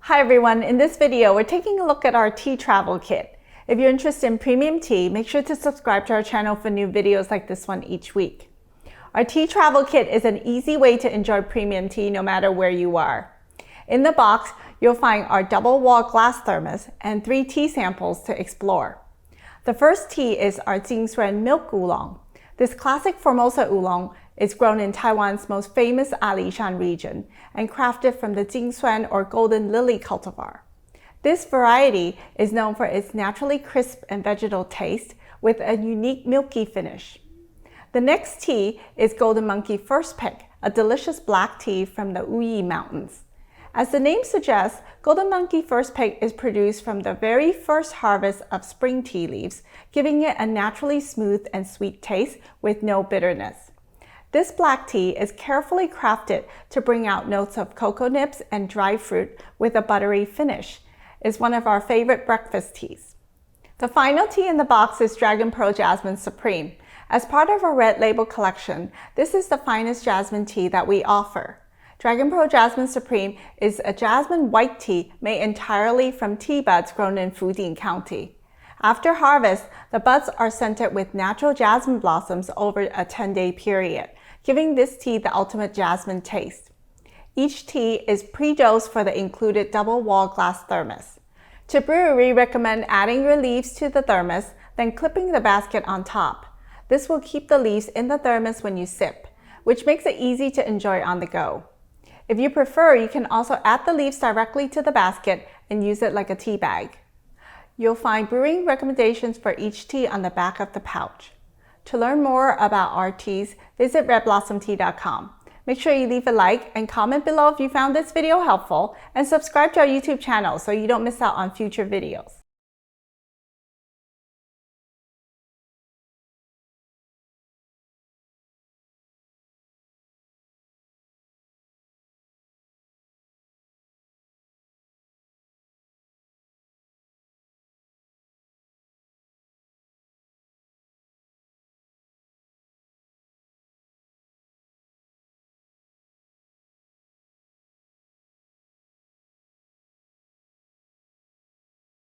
Hi everyone, in this video we're taking a look at our tea travel kit. If you're interested in premium tea, make sure to subscribe to our channel for new videos like this one each week. Our tea travel kit is an easy way to enjoy premium tea no matter where you are. In the box, you'll find our double wall glass thermos and 3 tea samples to explore. The first tea is our Jasmine milk oolong. This classic Formosa oolong is grown in Taiwan's most famous Alishan region and crafted from the Jasmine or golden lily cultivar. This variety is known for its naturally crisp and vegetal taste with a unique milky finish. The next tea is Golden Monkey First Pick, a delicious black tea from the Uyi Mountains. As the name suggests, Golden Monkey First Pick is produced from the very first harvest of spring tea leaves, giving it a naturally smooth and sweet taste with no bitterness. This black tea is carefully crafted to bring out notes of cocoa nibs and dry fruit with a buttery finish. It's one of our favorite breakfast teas. The final tea in the box is Dragon Pearl Jasmine Supreme. As part of our Red Label collection, this is the finest jasmine tea that we offer. Dragon Pearl Jasmine Supreme is a jasmine white tea made entirely from tea buds grown in Fujian County. After harvest, the buds are scented with natural jasmine blossoms over a 10-day period, giving this tea the ultimate jasmine taste. Each tea is pre-dosed for the included double wall glass thermos. To brew, we recommend adding your leaves to the thermos, then clipping the basket on top. This will keep the leaves in the thermos when you sip, which makes it easy to enjoy on the go. If you prefer, you can also add the leaves directly to the basket and use it like a tea bag. You'll find brewing recommendations for each tea on the back of the pouch. To learn more about our teas, visit redblossomtea.com. Make sure you leave a like and comment below if you found this video helpful, and subscribe to our YouTube channel so you don't miss out on future videos.